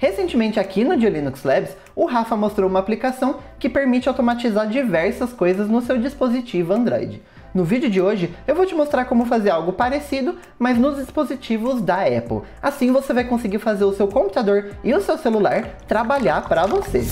Recentemente aqui no Linux Labs, o Rafa mostrou uma aplicação que permite automatizar diversas coisas no seu dispositivo Android. No vídeo de hoje, eu vou te mostrar como fazer algo parecido, mas nos dispositivos da Apple. Assim você vai conseguir fazer o seu computador e o seu celular trabalhar para você.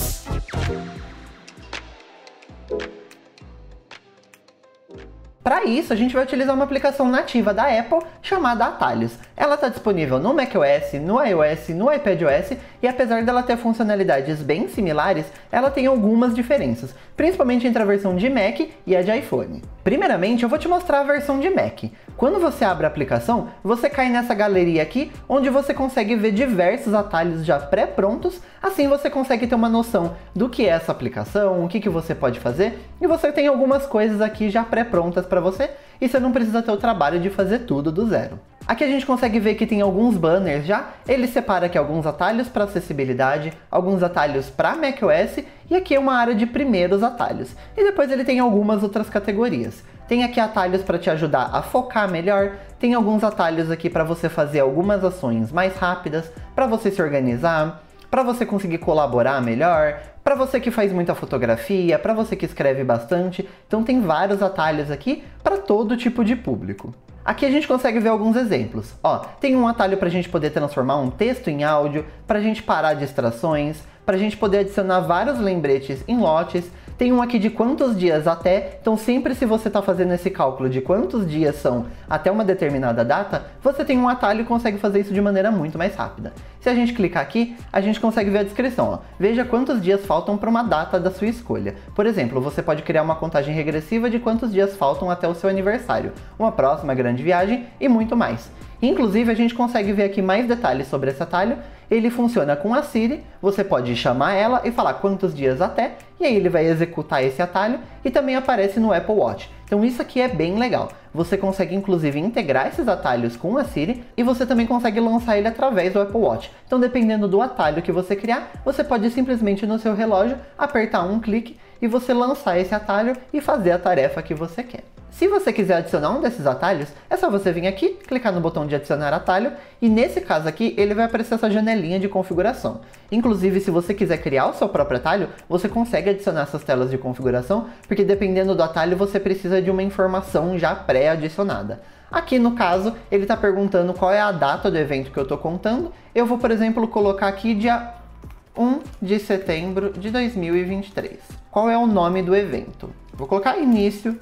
Para isso, a gente vai utilizar uma aplicação nativa da Apple chamada Atalhos. Ela está disponível no macOS, no iOS, no iPadOS e apesar dela ter funcionalidades bem similares, ela tem algumas diferenças, principalmente entre a versão de Mac e a de iPhone. Primeiramente, eu vou te mostrar a versão de Mac. Quando você abre a aplicação, você cai nessa galeria aqui, onde você consegue ver diversos atalhos já pré-prontos, assim você consegue ter uma noção do que é essa aplicação, o que você pode fazer, e você tem algumas coisas aqui já pré-prontas para você, e você não precisa ter o trabalho de fazer tudo do zero. Aqui a gente consegue ver que tem alguns banners já, ele separa aqui alguns atalhos para acessibilidade, alguns atalhos para macOS, e aqui é uma área de primeiros atalhos. E depois ele tem algumas outras categorias. Tem aqui atalhos para te ajudar a focar melhor, tem alguns atalhos aqui para você fazer algumas ações mais rápidas, para você se organizar, para você conseguir colaborar melhor, para você que faz muita fotografia, para você que escreve bastante. Então tem vários atalhos aqui para todo tipo de público. Aqui a gente consegue ver alguns exemplos. Ó, tem um atalho para a gente poder transformar um texto em áudio, para a gente parar distrações, para a gente poder adicionar vários lembretes em lotes. Tem um aqui de quantos dias até, então sempre se você está fazendo esse cálculo de quantos dias são até uma determinada data, você tem um atalho e consegue fazer isso de maneira muito mais rápida. Se a gente clicar aqui, a gente consegue ver a descrição. Ó. Veja quantos dias faltam para uma data da sua escolha. Por exemplo, você pode criar uma contagem regressiva de quantos dias faltam até o seu aniversário, uma próxima grande viagem e muito mais. Inclusive, a gente consegue ver aqui mais detalhes sobre esse atalho. Ele funciona com a Siri, você pode chamar ela e falar quantos dias até, e aí ele vai executar esse atalho e também aparece no Apple Watch. Então isso aqui é bem legal. Você consegue inclusive integrar esses atalhos com a Siri e você também consegue lançar ele através do Apple Watch. Então dependendo do atalho que você criar, você pode simplesmente no seu relógio apertar um clique e você lançar esse atalho e fazer a tarefa que você quer. Se você quiser adicionar um desses atalhos, é só você vir aqui, clicar no botão de adicionar atalho e nesse caso aqui ele vai aparecer essa janelinha de configuração. Inclusive se você quiser criar o seu próprio atalho, você consegue adicionar essas telas de configuração, porque dependendo do atalho você precisa de uma informação já pré-adicionada. Aqui no caso ele está perguntando qual é a data do evento que eu estou contando. Eu vou, por exemplo, colocar aqui dia 1 de setembro de 2023. Qual é o nome do evento? Vou colocar início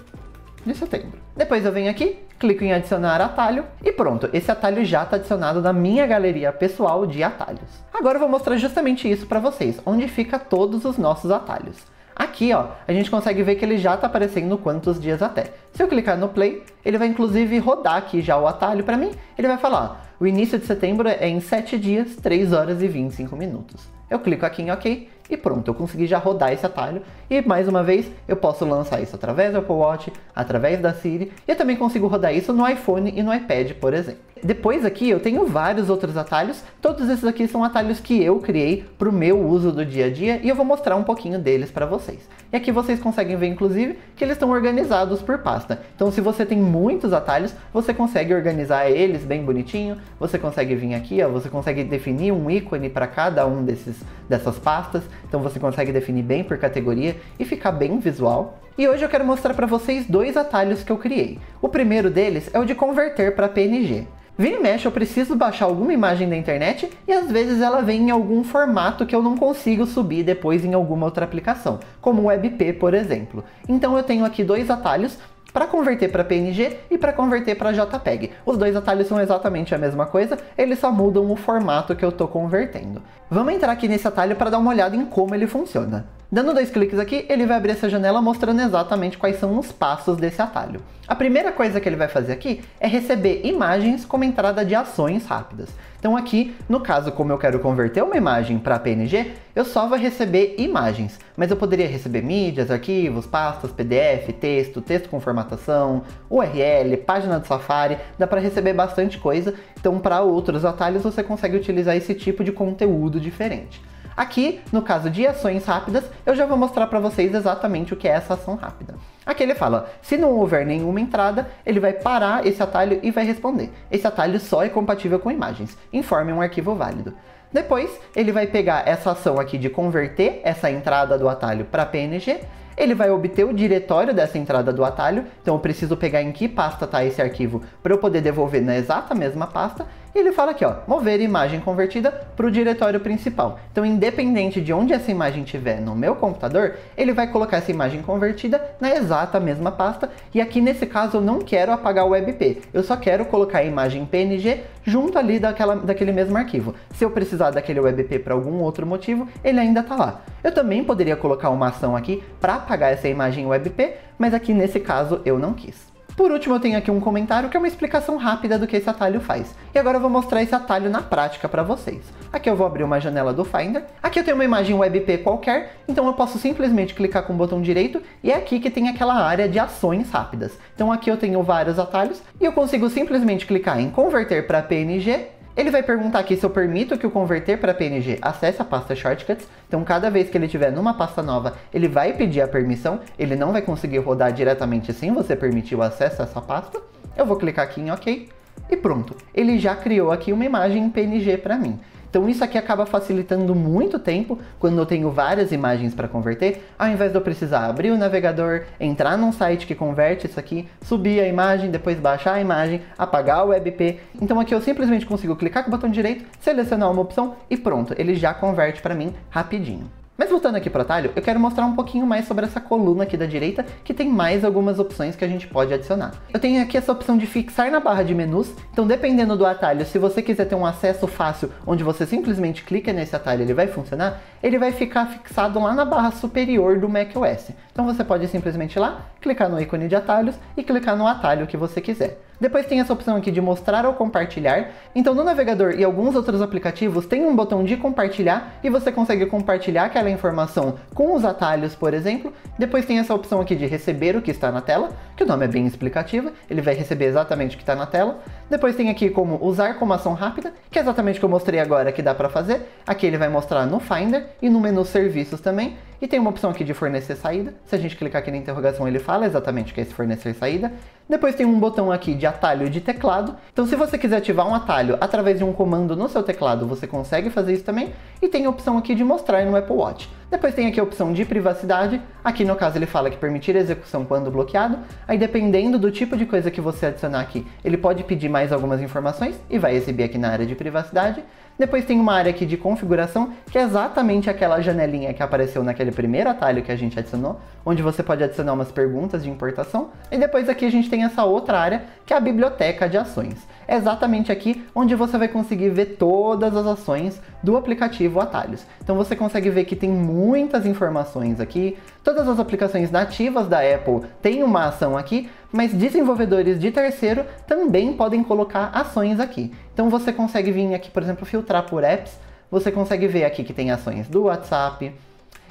de setembro. Depois eu venho aqui, clico em adicionar atalho e pronto, esse atalho já está adicionado na minha galeria pessoal de atalhos. Agora eu vou mostrar justamente isso para vocês, onde fica todos os nossos atalhos. Aqui ó, a gente consegue ver que ele já está aparecendo quantos dias até. Se eu clicar no play, ele vai inclusive rodar aqui já o atalho para mim, ele vai falar, ó, o início de setembro é em 7 dias, 3 horas e 25 minutos. Eu clico aqui em OK e pronto, eu consegui já rodar esse atalho e mais uma vez eu posso lançar isso através do Apple Watch, através da Siri e eu também consigo rodar isso no iPhone e no iPad, por exemplo. Depois aqui eu tenho vários outros atalhos, todos esses aqui são atalhos que eu criei para o meu uso do dia a dia e eu vou mostrar um pouquinho deles para vocês. E aqui vocês conseguem ver inclusive que eles estão organizados por pasta. Então se você tem muitos atalhos, você consegue organizar eles bem bonitinho, você consegue vir aqui, ó, você consegue definir um ícone para cada um dessas pastas, então você consegue definir bem por categoria e ficar bem visual. E hoje eu quero mostrar para vocês dois atalhos que eu criei. O primeiro deles é o de converter para PNG. Vira e mexe, eu preciso baixar alguma imagem da internet e às vezes ela vem em algum formato que eu não consigo subir depois em alguma outra aplicação, como o WebP, por exemplo. Então eu tenho aqui dois atalhos para converter para PNG e para converter para JPEG. Os dois atalhos são exatamente a mesma coisa, eles só mudam o formato que eu estou convertendo. Vamos entrar aqui nesse atalho para dar uma olhada em como ele funciona. Dando 2 cliques aqui, ele vai abrir essa janela mostrando exatamente quais são os passos desse atalho. A primeira coisa que ele vai fazer aqui é receber imagens como entrada de ações rápidas. Então aqui, no caso, como eu quero converter uma imagem para PNG, eu só vou receber imagens. Mas eu poderia receber mídias, arquivos, pastas, PDF, texto com formatação, URL, página do Safari, dá para receber bastante coisa. Então para outros atalhos você consegue utilizar esse tipo de conteúdo diferente. Aqui, no caso de ações rápidas, eu já vou mostrar para vocês exatamente o que é essa ação rápida. Aqui ele fala, se não houver nenhuma entrada, ele vai parar esse atalho e vai responder. Esse atalho só é compatível com imagens. Informe um arquivo válido. Depois, ele vai pegar essa ação aqui de converter essa entrada do atalho para PNG, ele vai obter o diretório dessa entrada do atalho, então eu preciso pegar em que pasta está esse arquivo para eu poder devolver na exata mesma pasta, e ele fala aqui, ó, mover imagem convertida para o diretório principal. Então, independente de onde essa imagem estiver no meu computador, ele vai colocar essa imagem convertida na exata mesma pasta, e aqui nesse caso eu não quero apagar o WebP, eu só quero colocar a imagem PNG junto ali daquele mesmo arquivo. Se eu precisar daquele WebP para algum outro motivo, ele ainda está lá. Eu também poderia colocar uma ação aqui para apagar essa imagem WebP, mas aqui nesse caso eu não quis. Por último, eu tenho aqui um comentário que é uma explicação rápida do que esse atalho faz. E agora eu vou mostrar esse atalho na prática para vocês. Aqui eu vou abrir uma janela do Finder. Aqui eu tenho uma imagem WebP qualquer, então eu posso simplesmente clicar com o botão direito e é aqui que tem aquela área de ações rápidas. Então aqui eu tenho vários atalhos e eu consigo simplesmente clicar em converter para PNG. Ele vai perguntar aqui se eu permito que o converter para PNG acesse a pasta Shortcuts. Então, cada vez que ele estiver numa pasta nova, ele vai pedir a permissão. Ele não vai conseguir rodar diretamente sem você permitir o acesso a essa pasta. Eu vou clicar aqui em OK e pronto. Ele já criou aqui uma imagem em PNG para mim. Então isso aqui acaba facilitando muito tempo quando eu tenho várias imagens para converter, ao invés de eu precisar abrir o navegador, entrar num site que converte isso aqui, subir a imagem, depois baixar a imagem, apagar o WebP. Então aqui eu simplesmente consigo clicar com o botão direito, selecionar uma opção e pronto, ele já converte para mim rapidinho. Mas voltando aqui para o atalho, eu quero mostrar um pouquinho mais sobre essa coluna aqui da direita, que tem mais algumas opções que a gente pode adicionar. Eu tenho aqui essa opção de fixar na barra de menus, então dependendo do atalho, se você quiser ter um acesso fácil, onde você simplesmente clica nesse atalho, ele vai funcionar, ele vai ficar fixado lá na barra superior do macOS. Então você pode simplesmente ir lá, clicar no ícone de atalhos e clicar no atalho que você quiser. Depois tem essa opção aqui de mostrar ou compartilhar. Então no navegador e alguns outros aplicativos tem um botão de compartilhar e você consegue compartilhar aquela informação com os atalhos, por exemplo. Depois tem essa opção aqui de receber o que está na tela, que o nome é bem explicativo, ele vai receber exatamente o que está na tela. Depois tem aqui como usar como ação rápida, que é exatamente o que eu mostrei agora que dá para fazer. Aqui ele vai mostrar no Finder e no menu serviços também. E tem uma opção aqui de fornecer saída. Se a gente clicar aqui na interrogação, ele fala exatamente o que é esse fornecer saída. Depois tem um botão aqui de atalho de teclado. Então se você quiser ativar um atalho através de um comando no seu teclado, você consegue fazer isso também. E tem a opção aqui de mostrar no Apple Watch. Depois tem aqui a opção de privacidade. Aqui no caso ele fala que permitir execução quando bloqueado. Aí dependendo do tipo de coisa que você adicionar aqui, ele pode pedir mais algumas informações e vai exibir aqui na área de privacidade. Depois tem uma área aqui de configuração, que é exatamente aquela janelinha que apareceu naquele primeiro atalho que a gente adicionou, onde você pode adicionar umas perguntas de importação. E depois aqui a gente tem essa outra área, que é a biblioteca de ações. É exatamente aqui onde você vai conseguir ver todas as ações do aplicativo Atalhos. Então você consegue ver que tem muitas informações aqui, todas as aplicações nativas da Apple têm uma ação aqui, mas desenvolvedores de terceiro também podem colocar ações aqui. Então você consegue vir aqui, por exemplo, filtrar por apps, você consegue ver aqui que tem ações do WhatsApp,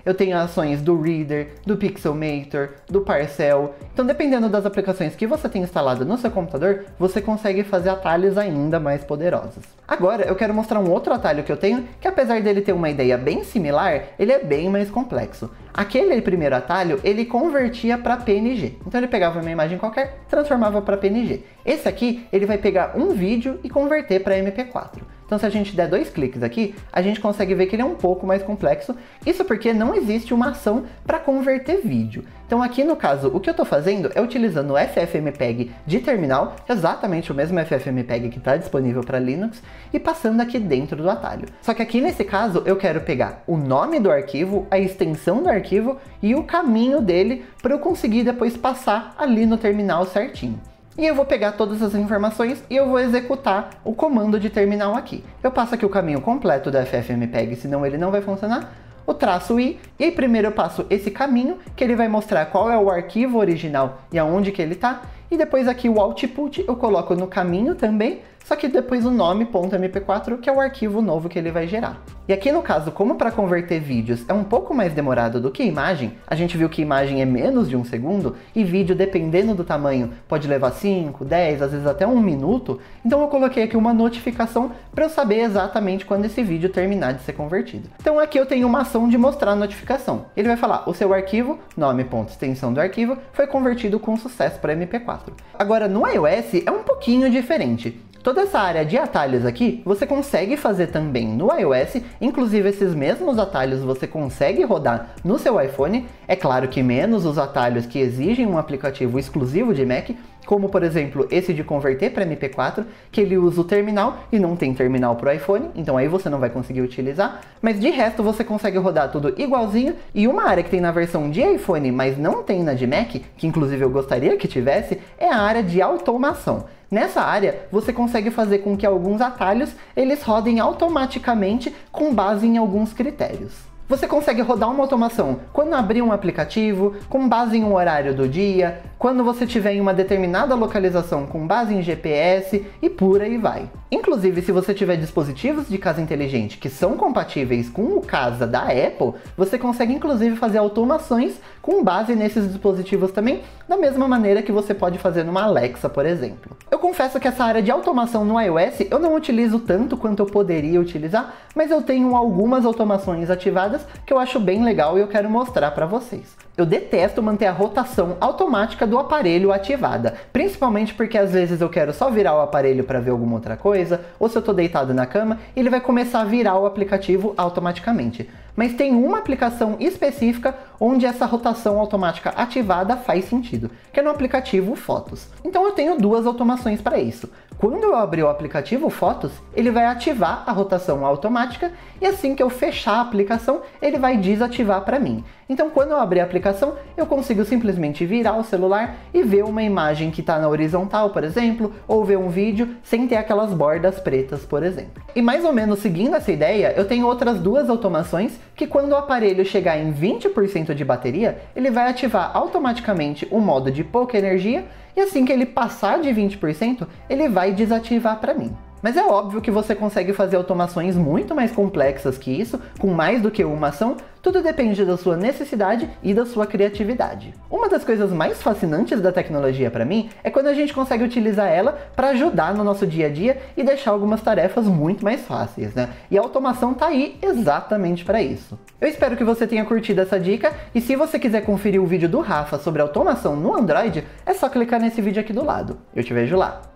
eu tenho ações do Reader, do Pixelmator, do Parcel. Então, dependendo das aplicações que você tem instalado no seu computador, você consegue fazer atalhos ainda mais poderosos. Agora, eu quero mostrar um outro atalho que eu tenho, que apesar dele ter uma ideia bem similar, ele é bem mais complexo. Aquele primeiro atalho, ele convertia para PNG. Então, ele pegava uma imagem qualquer, transformava para PNG. Esse aqui, ele vai pegar um vídeo e converter para MP4. Então, se a gente der 2 cliques aqui, a gente consegue ver que ele é um pouco mais complexo. Isso porque não existe uma ação para converter vídeo. Então, aqui no caso, o que eu estou fazendo é utilizando o FFmpeg de terminal, exatamente o mesmo FFmpeg que está disponível para Linux, e passando aqui dentro do atalho. Só que aqui nesse caso, eu quero pegar o nome do arquivo, a extensão do arquivo e o caminho dele para eu conseguir depois passar ali no terminal certinho. E eu vou pegar todas as informações e eu vou executar o comando de terminal aqui. Eu passo aqui o caminho completo da FFmpeg, senão ele não vai funcionar. O traço I, e aí primeiro eu passo esse caminho, que ele vai mostrar qual é o arquivo original e aonde que ele está. E depois aqui o output eu coloco no caminho também, só que depois o nome .mp4, que é o arquivo novo que ele vai gerar. E aqui no caso, como para converter vídeos é um pouco mais demorado do que imagem, a gente viu que imagem é menos de 1 segundo, e vídeo, dependendo do tamanho, pode levar 5, 10, às vezes até 1 minuto, então eu coloquei aqui uma notificação para eu saber exatamente quando esse vídeo terminar de ser convertido. Então aqui eu tenho uma ação de mostrar a notificação. Ele vai falar, o seu arquivo, nome.extensão do arquivo, foi convertido com sucesso para MP4. Agora no iOS é um pouquinho diferente. Toda essa área de atalhos aqui, você consegue fazer também no iOS, inclusive esses mesmos atalhos você consegue rodar no seu iPhone, é claro que menos os atalhos que exigem um aplicativo exclusivo de Mac, como por exemplo esse de converter para MP4, que ele usa o terminal e não tem terminal para o iPhone, então aí você não vai conseguir utilizar, mas de resto você consegue rodar tudo igualzinho. E uma área que tem na versão de iPhone, mas não tem na de Mac, que inclusive eu gostaria que tivesse, é a área de automação. Nessa área, você consegue fazer com que alguns atalhos eles rodem automaticamente com base em alguns critérios. Você consegue rodar uma automação quando abrir um aplicativo, com base em um horário do dia, quando você estiver em uma determinada localização com base em GPS e por aí vai. Inclusive, se você tiver dispositivos de casa inteligente que são compatíveis com o Casa da Apple, você consegue inclusive fazer automações com base nesses dispositivos também, da mesma maneira que você pode fazer numa Alexa, por exemplo. Eu confesso que essa área de automação no iOS eu não utilizo tanto quanto eu poderia utilizar, mas eu tenho algumas automações ativadas que eu acho bem legal e eu quero mostrar para vocês. Eu detesto manter a rotação automática do aparelho ativada, principalmente porque às vezes eu quero só virar o aparelho para ver alguma outra coisa, ou se eu estou deitado na cama, ele vai começar a virar o aplicativo automaticamente. Mas tem uma aplicação específica onde essa rotação automática ativada faz sentido, que é no aplicativo Fotos. Então eu tenho duas automações para isso. Quando eu abrir o aplicativo Fotos, ele vai ativar a rotação automática e assim que eu fechar a aplicação, ele vai desativar para mim. Então quando eu abrir a aplicação, eu consigo simplesmente virar o celular e ver uma imagem que está na horizontal, por exemplo, ou ver um vídeo sem ter aquelas bordas pretas, por exemplo. E mais ou menos seguindo essa ideia, eu tenho outras duas automações que quando o aparelho chegar em 20% de bateria, ele vai ativar automaticamente o modo de pouca energia e assim que ele passar de 20%, ele vai desativar para mim. Mas é óbvio que você consegue fazer automações muito mais complexas que isso, com mais do que uma ação, tudo depende da sua necessidade e da sua criatividade. Uma das coisas mais fascinantes da tecnologia para mim é quando a gente consegue utilizar ela para ajudar no nosso dia a dia e deixar algumas tarefas muito mais fáceis, né? E a automação tá aí exatamente para isso. Eu espero que você tenha curtido essa dica e se você quiser conferir o vídeo do Rafa sobre automação no Android, é só clicar nesse vídeo aqui do lado. Eu te vejo lá.